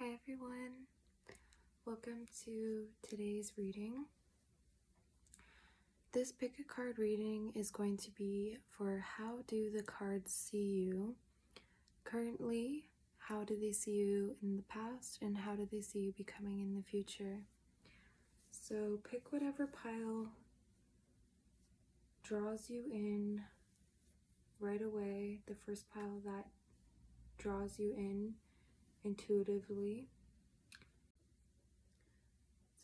Hi everyone, welcome to today's reading. This pick a card reading is going to be for how do the cards see you currently, how do they see you in the past, and how do they see you becoming in the future. So pick whatever pile draws you in right away, the first pile that draws you in intuitively.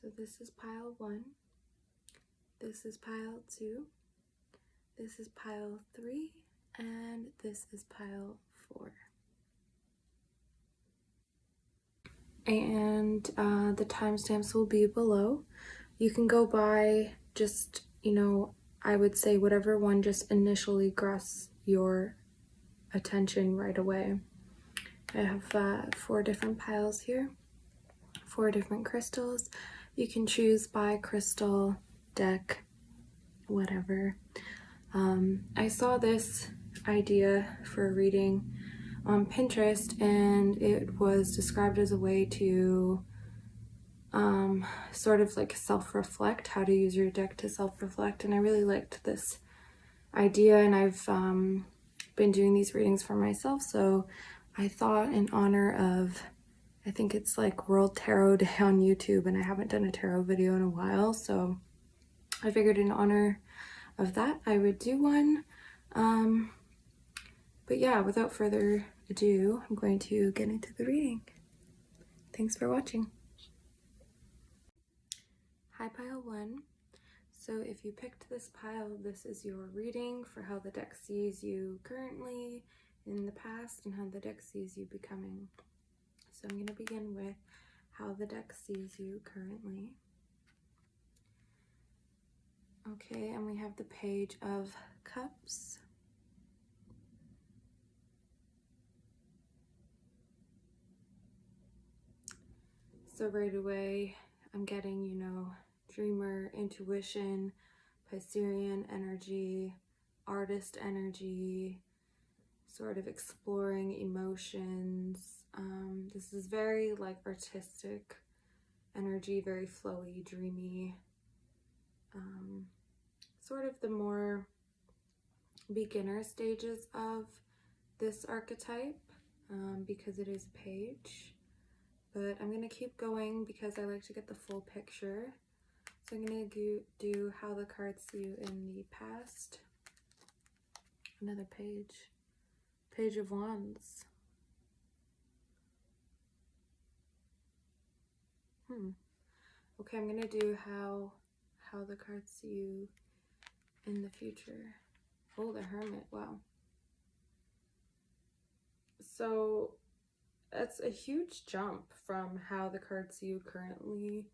So this is pile 1, this is pile 2, this is pile 3, and this is pile 4. And the timestamps will be below. You can go by just, I would say whatever one just initially grasps your attention right away. I have 4 different piles here, 4 different crystals. You can choose by crystal, deck, whatever. I saw this idea for a reading on Pinterest, and it was described as a way to sort of like self-reflect, how to use your deck to self-reflect, and I really liked this idea, and I've been doing these readings for myself, so I thought in honor of, I think it's like World Tarot Day on YouTube, and I haven't done a tarot video in a while, so I figured in honor of that I would do one. But yeah, without further ado, I'm going to get into the reading. Thanks for watching. Hi pile 1. So if you picked this pile, this is your reading for how the deck sees you currently, in the past, and how the deck sees you becoming. So I'm going to begin with how the deck sees you currently. Okay, and we have the Page of Cups. So right away, I'm getting, dreamer, intuition, Piscean energy, artist energy, sort of exploring emotions. This is very like artistic energy, very flowy, dreamy. Sort of the more beginner stages of this archetype, because it is a page. But I'm going to keep going because I like to get the full picture. So I'm going to do how the cards see you in the past. Another page. Page of Wands. Okay, I'm going to do how the cards see you in the future. Oh, the Hermit. Wow. So that's a huge jump from how the cards see you currently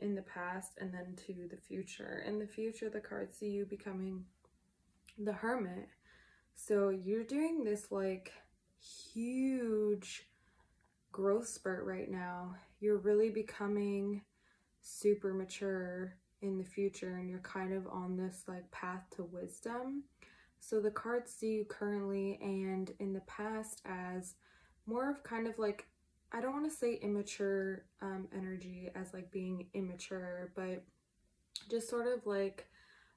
in the past and then to the future. In the future, the cards see you becoming the Hermit. So you're doing this like huge growth spurt right now. You're really becoming super mature in the future, and you're kind of on this like path to wisdom. So the cards see you currently and in the past as more of kind of like, I don't want to say immature energy as like being immature, but just sort of like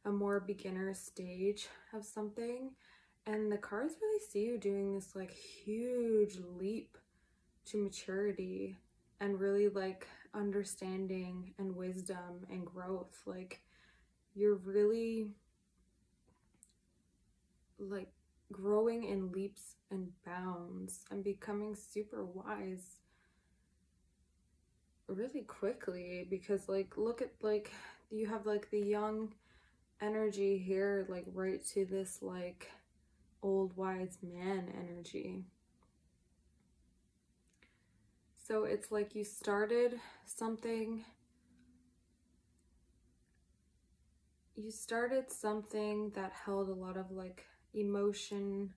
a more beginner stage of something. And the cards really see you doing this like huge leap to maturity and really like understanding and wisdom and growth. Like you're really like growing in leaps and bounds and becoming super wise really quickly, because like look at like you have like the young energy here, like right to this like old wise man energy. So it's like you started something that held a lot of like emotionally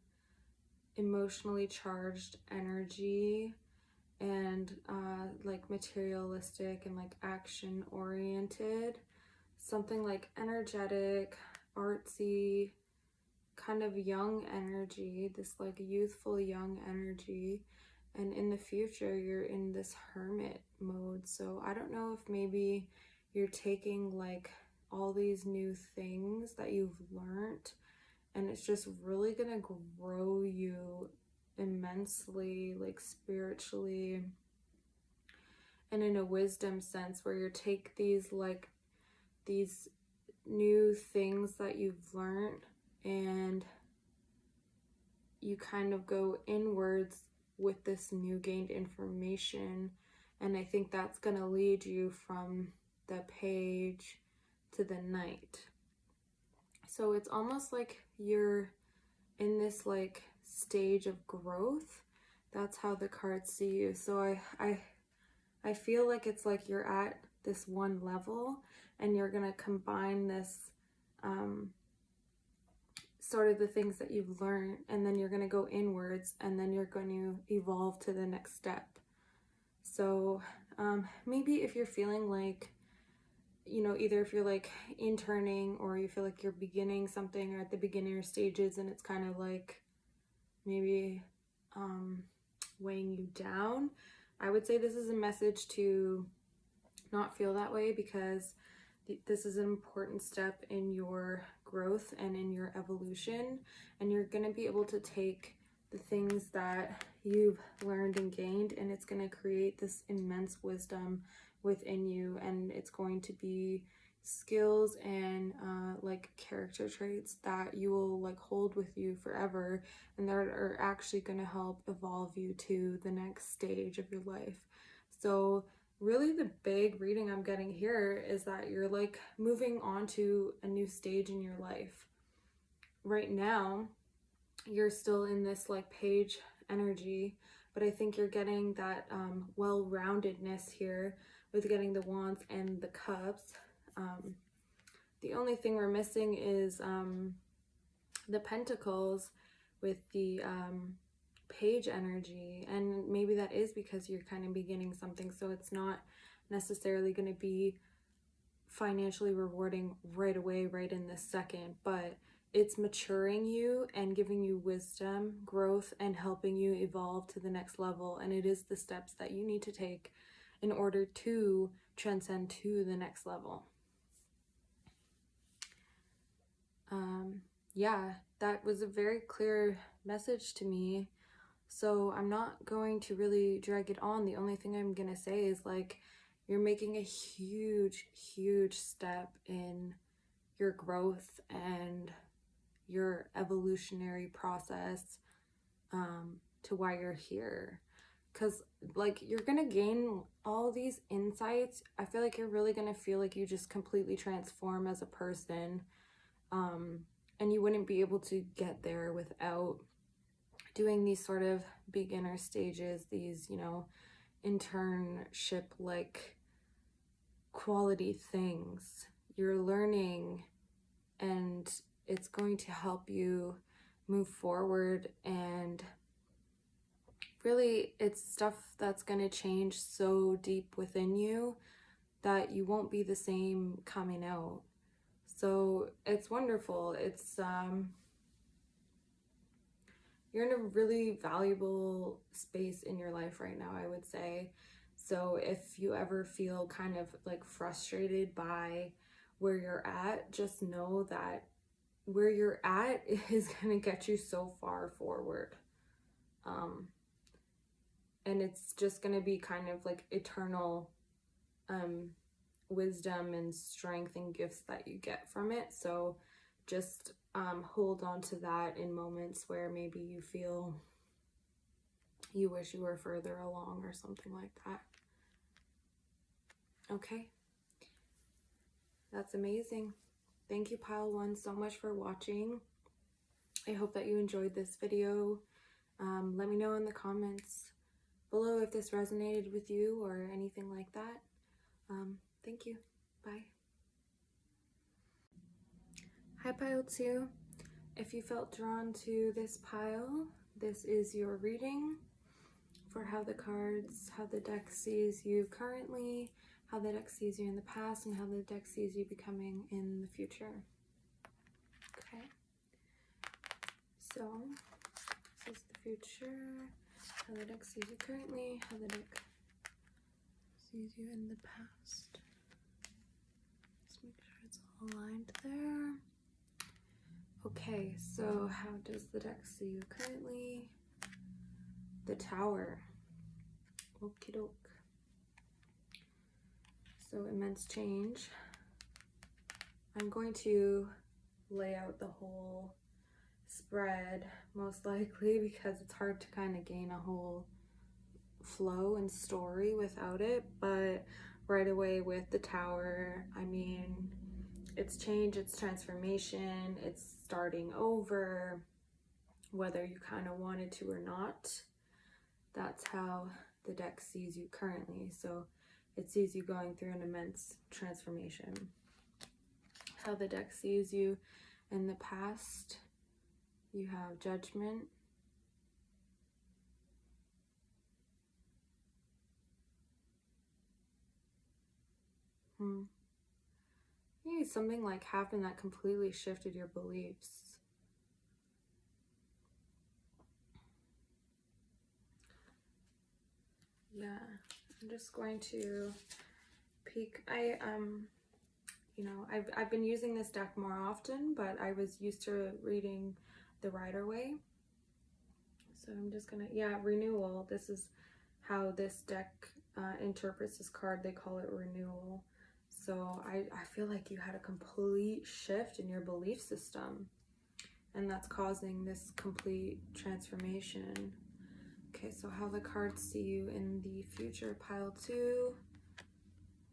charged energy, and like materialistic and like action oriented, something like energetic, artsy, kind of young energy, this like youthful young energy. And in the future, you're in this hermit mode. So I don't know if maybe you're taking like all these new things that you've learned, and it's just really gonna grow you immensely, like spiritually and in a wisdom sense, where you take these new things that you've learned and you kind of go inwards with this new gained information. And I think that's going to lead you from the page to the knight. So it's almost like you're in this like stage of growth. That's how the cards see you. So I feel like it's like you're at this one level and you're going to combine this sort of the things that you've learned, and then you're going to go inwards, and then you're going to evolve to the next step. So maybe if you're feeling like, you know, either if you're like interning or you feel like you're beginning something or at the beginner stages and it's kind of like maybe weighing you down, I would say this is a message to not feel that way, because this is an important step in your growth and in your evolution, and you're going to be able to take the things that you've learned and gained, and it's going to create this immense wisdom within you, and it's going to be skills and like character traits that you will like hold with you forever, and that are actually going to help evolve you to the next stage of your life. So really the big reading I'm getting here is that you're like moving on to a new stage in your life. Right now, you're still in this like page energy, but I think you're getting that well-roundedness here with getting the wands and the cups. The only thing we're missing is the pentacles with the page energy, and maybe that is because you're kind of beginning something, so it's not necessarily going to be financially rewarding right away, right in this second, but it's maturing you and giving you wisdom, growth, and helping you evolve to the next level. And it is the steps that you need to take in order to transcend to the next level. Yeah, that was a very clear message to me. So I'm not going to really drag it on. The only thing I'm going to say is like, you're making a huge, huge step in your growth and your evolutionary process to why you're here. Because like you're going to gain all these insights. I feel like you're really going to feel like you just completely transform as a person. And you wouldn't be able to get there without doing these sort of beginner stages, these, you know, internship like quality things. You're learning, and it's going to help you move forward, and really it's stuff that's going to change so deep within you that you won't be the same coming out. So it's wonderful. It's you're in a really valuable space in your life right now, I would say. So if you ever feel kind of like frustrated by where you're at, just know that where you're at is going to get you so far forward. And it's just going to be kind of like eternal wisdom and strength and gifts that you get from it. So just hold on to that in moments where maybe you feel you wish you were further along or something like that. Okay, that's amazing. Thank you, Pile 1, so much for watching. I hope that you enjoyed this video. Let me know in the comments below if this resonated with you or anything like that. Thank you. Bye. Hi, Pile 2. If you felt drawn to this pile, this is your reading for how the deck sees you currently, how the deck sees you in the past, and how the deck sees you becoming in the future. Okay. So, this is the future. How the deck sees you currently, how the deck sees you in the past. Just make sure it's all aligned there. Okay, so how does the deck see you currently? The Tower. Okie doke. So immense change. I'm going to lay out the whole spread most likely because it's hard to kind of gain a whole flow and story without it, but right away with the Tower, I mean, it's change, it's transformation, it's starting over, whether you kind of wanted to or not. That's how the deck sees you currently. So it sees you going through an immense transformation. How the deck sees you in the past, you have Judgment. Maybe something like happened that completely shifted your beliefs. Yeah, I'm just going to peek. You know, I've been using this deck more often, but I was used to reading the Rider-Waite. So I'm just gonna, yeah, renewal. This is how this deck interprets this card. They call it renewal. So I feel like you had a complete shift in your belief system, and that's causing this complete transformation. Okay, so how the cards see you in the future, pile 2.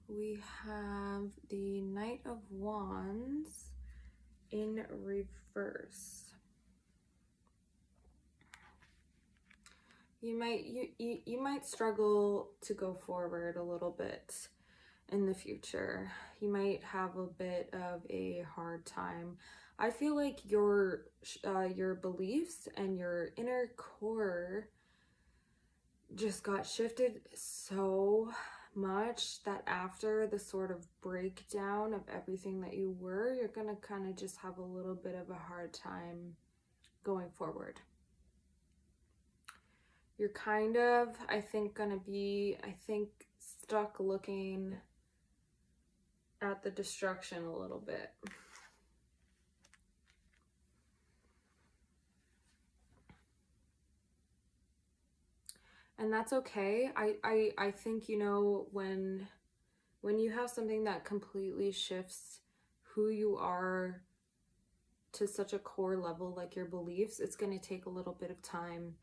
We have the Knight of Wands in reverse. You might struggle to go forward a little bit in the future. You might have a bit of a hard time. I feel like your beliefs and your inner core just got shifted so much that after the sort of breakdown of everything that you were, you're gonna kind of just have a little bit of a hard time going forward. You're kind of, I think, gonna be, stuck looking at the destruction a little bit. And that's okay. I think, you know, when you have something that completely shifts who you are to such a core level, like your beliefs, it's going to take a little bit of time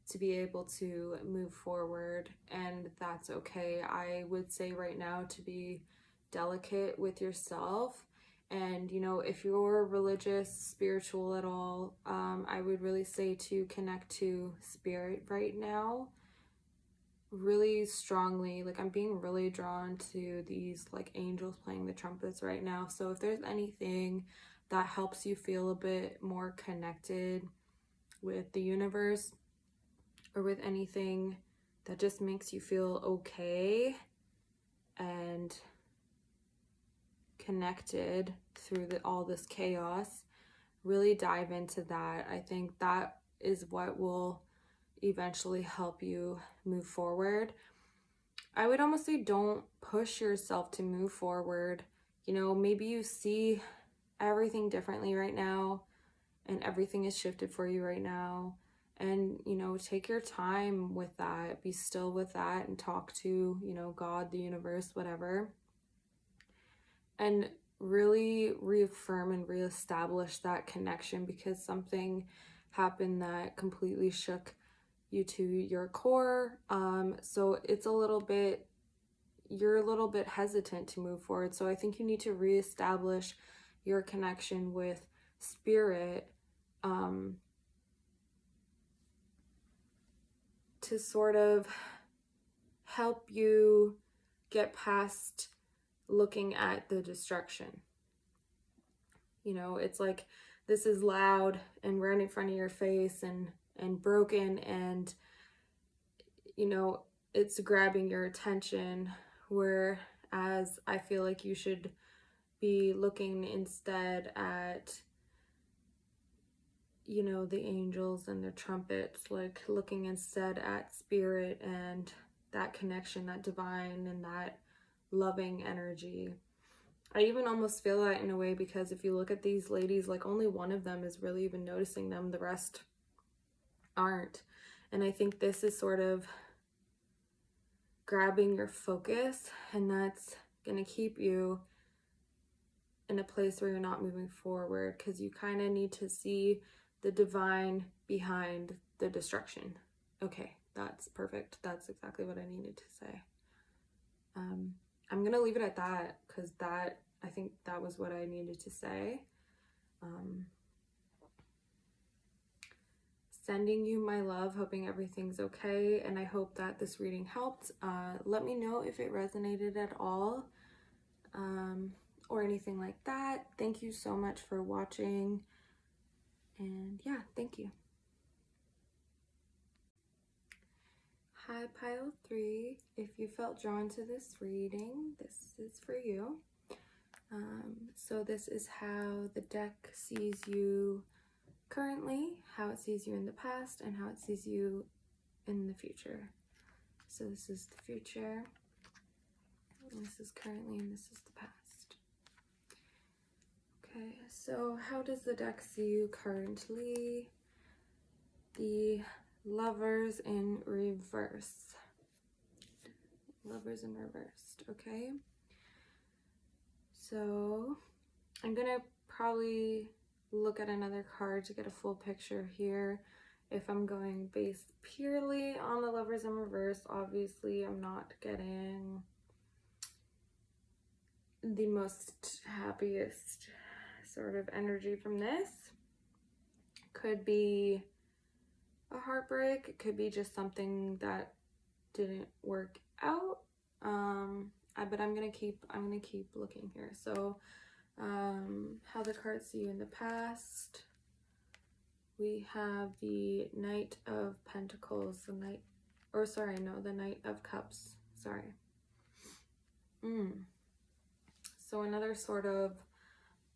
to be able to move forward, and that's okay. I would say right now to be delicate with yourself, and you know, if you're religious, spiritual at all, I would really say to connect to spirit right now really strongly. Like, I'm being really drawn to these like angels playing the trumpets right now. So if there's anything that helps you feel a bit more connected with the universe, or with anything that just makes you feel okay and connected through all this chaos, really dive into that. I think that is what will eventually help you move forward. I would almost say don't push yourself to move forward. You know, maybe you see everything differently right now and everything is shifted for you right now. And, you know, take your time with that. Be still with that and talk to, you know, God, the universe, whatever. And really reaffirm and reestablish that connection, because something happened that completely shook you to your core. So it's a little bit, you're a little bit hesitant to move forward. So I think you need to reestablish your connection with spirit, to sort of help you get past looking at the destruction. You know, it's like this is loud and right in front of your face and broken, and you know, it's grabbing your attention, whereas I feel like you should be looking instead at you know, the angels and their trumpets, like looking instead at spirit and that connection, that divine and that loving energy. I even almost feel that in a way, because if you look at these ladies, like only one of them is really even noticing them, the rest aren't. And I think this is sort of grabbing your focus, and that's gonna keep you in a place where you're not moving forward, because you kind of need to see the divine behind the destruction. Okay, that's perfect. That's exactly what I needed to say. I'm gonna leave it at that, because I think that was what I needed to say. Sending you my love, hoping everything's okay, and I hope that this reading helped. Let me know if it resonated at all, or anything like that. Thank you so much for watching, and yeah, thank you. Hi, pile 3. If you felt drawn to this reading, this is for you. So this is how the deck sees you currently, how it sees you in the past, and how it sees you in the future. So this is the future, and this is currently, and this is the past. Okay, so how does the deck see you currently? The Lovers in reverse. Lovers in reversed, okay? So I'm gonna probably look at another card to get a full picture here. If I'm going based purely on the Lovers in reverse, obviously I'm not getting the most happiest sort of energy from this. Could be a heartbreak, it could be just something that didn't work out. But I'm gonna keep looking here. So how the cards see you in the past. We have the Knight of Pentacles, the Knight of Cups, sorry. So another sort of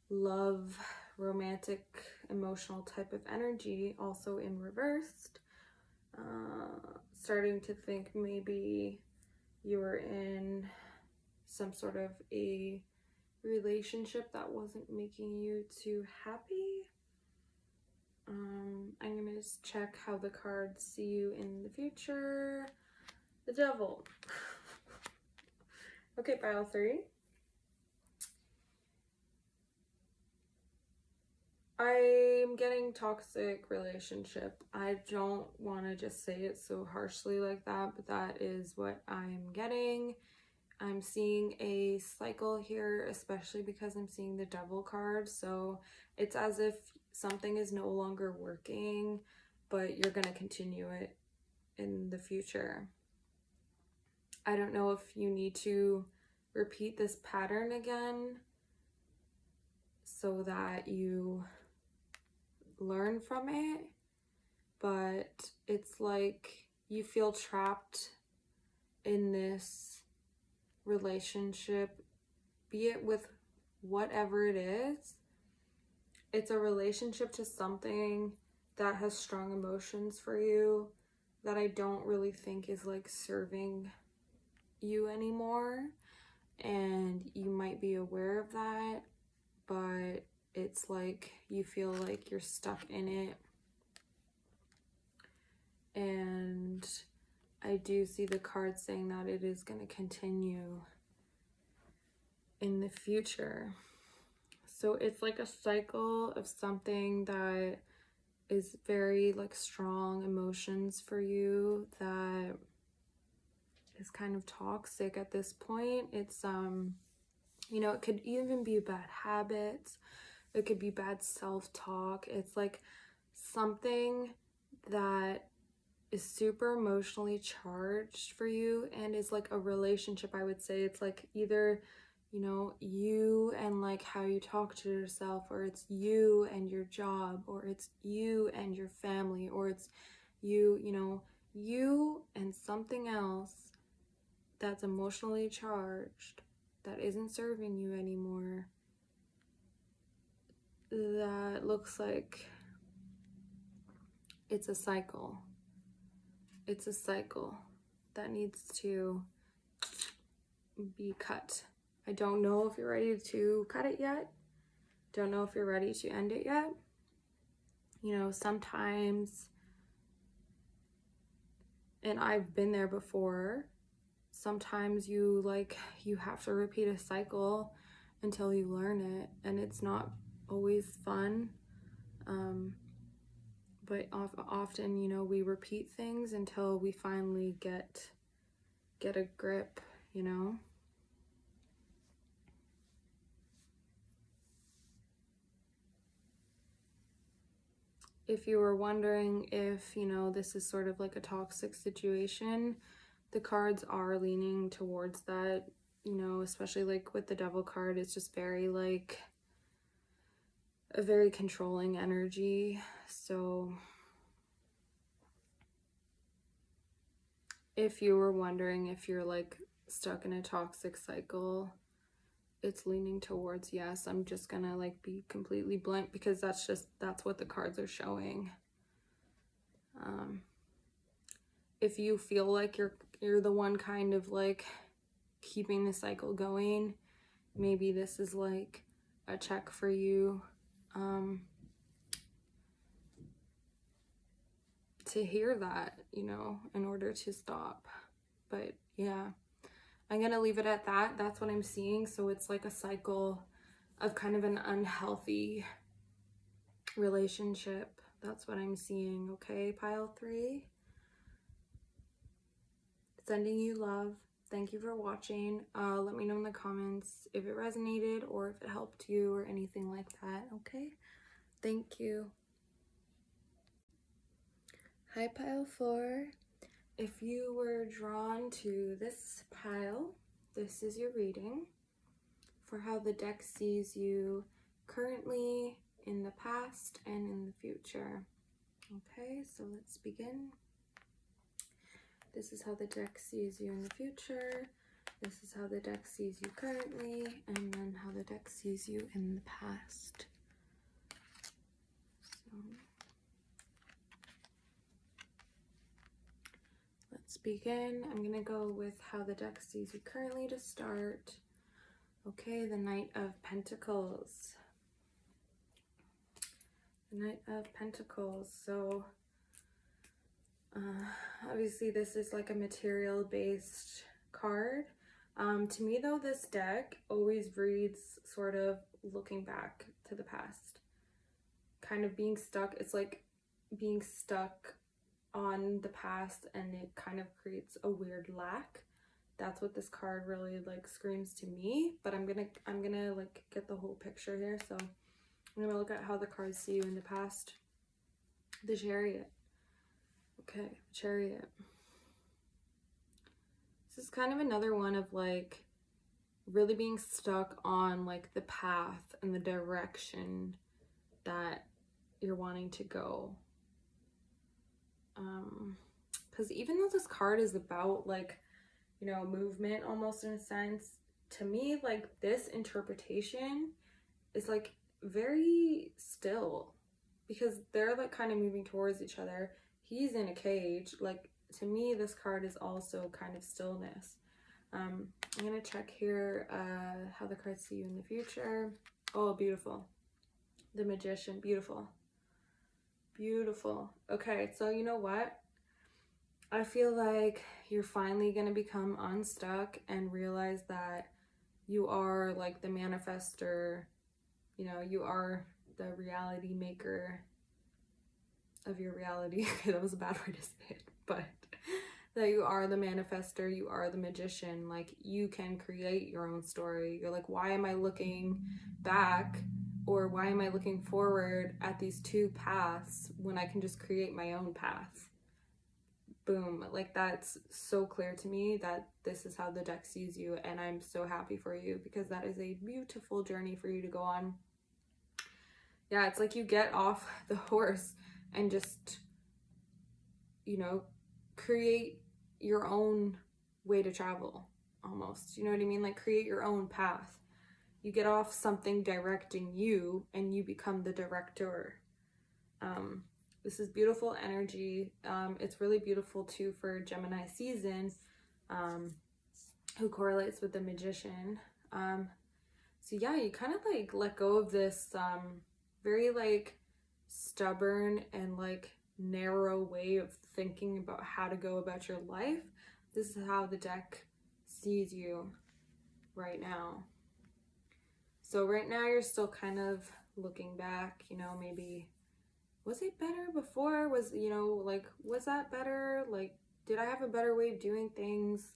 love, romantic, emotional type of energy, also in reversed. Starting to think maybe you were in some sort of a relationship that wasn't making you too happy. I'm gonna just check how the cards see you in the future. The Devil. Okay, pile 3. I'm getting toxic relationship. I don't want to just say it so harshly like that, but that is what I'm getting. I'm seeing a cycle here, especially because I'm seeing the Devil card. So it's as if something is no longer working, but you're going to continue it in the future. I don't know if you need to repeat this pattern again so that you learn from it, but it's like you feel trapped in this relationship, be it with whatever it is. It's a relationship to something that has strong emotions for you that I don't really think is like serving you anymore, and you might be aware of that, but it's like you feel like you're stuck in it. And I do see the card saying that it is going to continue in the future. So it's like a cycle of something that is very like strong emotions for you that is kind of toxic at this point. It's you know, it could even be bad habits, it could be bad self-talk. It's like something that is super emotionally charged for you, and is like a relationship. I would say it's like either, you know, you and like how you talk to yourself, or it's you and your job, or it's you and your family, or it's you know, you and something else that's emotionally charged, that isn't serving you anymore, that looks like It's a cycle. It's a cycle that needs to be cut. I don't know if you're ready to cut it yet. Don't know if you're ready to end it yet. You know, sometimes, and I've been there before, sometimes you have to repeat a cycle until you learn it, and it's not always fun. But often, you know, we repeat things until we finally get a grip, you know. If you were wondering if, you know, this is sort of like a toxic situation, the cards are leaning towards that, you know, especially like with the Devil card. It's just very like a very controlling energy. So if you were wondering if you're like stuck in a toxic cycle, it's leaning towards yes. I'm just gonna like be completely blunt because that's what the cards are showing. If you feel like you're the one kind of like keeping the cycle going, maybe this is like a check for you to hear that, you know, in order to stop. But yeah, I'm gonna leave it at that. That's what I'm seeing. So it's like a cycle of kind of an unhealthy relationship. That's what I'm seeing. Okay, pile 3. Sending you love. Thank you for watching. Let me know in the comments if it resonated or if it helped you or anything like that. Okay, thank you. Hi, pile 4. If you were drawn to this pile, this is your reading for how the deck sees you currently, in the past, and in the future. Okay, so let's begin. This is how the deck sees you in the future. This is how the deck sees you currently, and then how the deck sees you in the past. So let's begin. I'm gonna go with how the deck sees you currently to start. Okay, the Knight of Pentacles. The Knight of Pentacles. So obviously this is like a material based card. To me though, this deck always reads sort of looking back to the past, kind of being stuck. It's like being stuck on the past, and it kind of creates a weird lack. That's what this card really like screams to me. But I'm gonna like get the whole picture here. So I'm gonna look at how the cards see you in the past. The Chariot. Okay, Chariot. This is kind of another one of like really being stuck on like the path and the direction that you're wanting to go. Because even though this card is about like, you know, movement almost in a sense, to me like this interpretation is like very still, because they're like kind of moving towards each other. He's in a cage. Like, to me this card is also kind of stillness. I'm gonna check here how the cards see you in the future. Oh, beautiful. The Magician. Beautiful. Beautiful. Okay, so you know what, I feel like you're finally gonna become unstuck and realize that you are like the manifester. You know, you are the reality maker of your reality. Okay, that was a bad way to say it, but that you are the manifester, you are the magician. Like, you can create your own story. You're like, why am I looking back, or why am I looking forward at these two paths when I can just create my own path? Boom. Like, that's so clear to me that this is how the deck sees you, and I'm so happy for you because that is a beautiful journey for you to go on. Yeah, it's like you get off the horse and just, you know, create your own way to travel almost. You know what I mean? Like, create your own path. You get off something directing you and you become the director. This is beautiful energy. It's really beautiful too for Gemini season, who correlates with the Magician. So yeah, you kind of like let go of this very like stubborn and like narrow way of thinking about how to go about your life. This is how the deck sees you right now. So right now you're still kind of looking back, you know, maybe was it better before? Was, you know, like, was that better? Like, did I have a better way of doing things?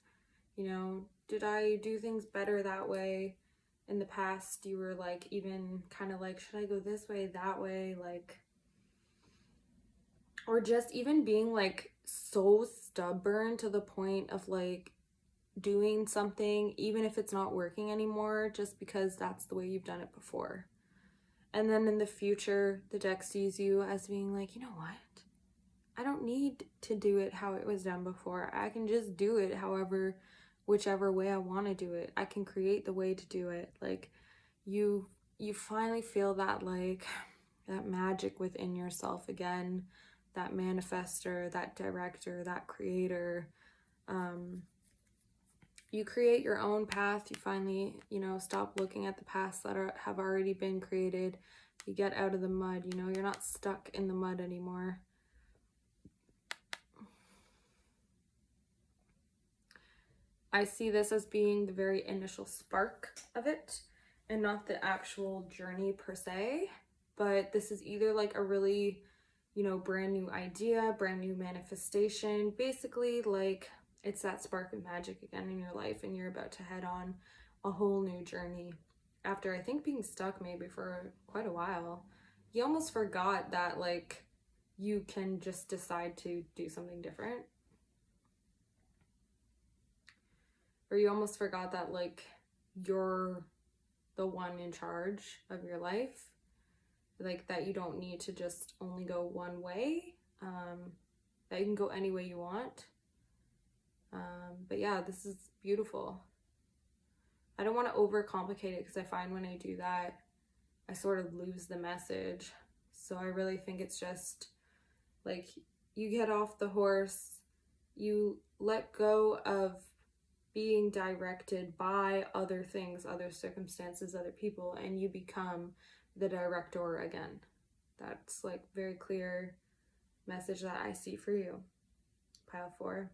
You know, did I do things better that way? In the past, you were like, even kind of like, should I go this way, that way? Like, or just even being like so stubborn to the point of like doing something, even if it's not working anymore, just because that's the way you've done it before. And then in the future, the deck sees you as being like, you know what? I don't need to do it how it was done before. I can just do it however, whichever way I want to do it. I can create the way to do it. Like you finally feel that like that magic within yourself again, that manifester, that director, that creator. You create your own path. You finally, you know, stop looking at the paths that have already been created. You get out of the mud, you know, you're not stuck in the mud anymore. I see this as being the very initial spark of it and not the actual journey per se, but this is either like a really, you know, brand new idea, brand new manifestation, basically like it's that spark of magic again in your life and you're about to head on a whole new journey. After I think being stuck maybe for quite a while, you almost forgot that like you can just decide to do something different. Or you almost forgot that like you're the one in charge of your life. Like that you don't need to just only go one way. That you can go any way you want. But yeah, this is beautiful. I don't want to overcomplicate it because I find when I do that, I sort of lose the message. So I really think it's just like you get off the horse, you let go of being directed by other things, other circumstances, other people, and you become the director again. That's like very clear message that I see for you, pile 4.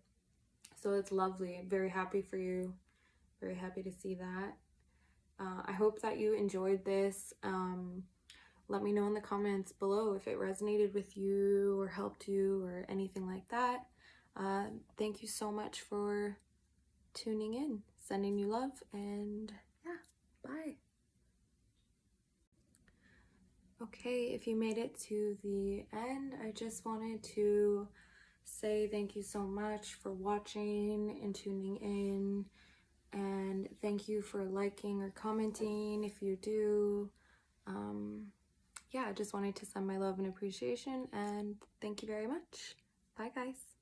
So it's lovely. I'm very happy for you. Very happy to see that. I hope that you enjoyed this. Let me know in the comments below if it resonated with you or helped you or anything like that. Thank you so much for tuning in. Sending you love, and yeah, bye. Okay, if you made it to the end, I just wanted to say thank you so much for watching and tuning in, and thank you for liking or commenting if you do. Yeah, I just wanted to send my love and appreciation, and thank you very much. Bye guys.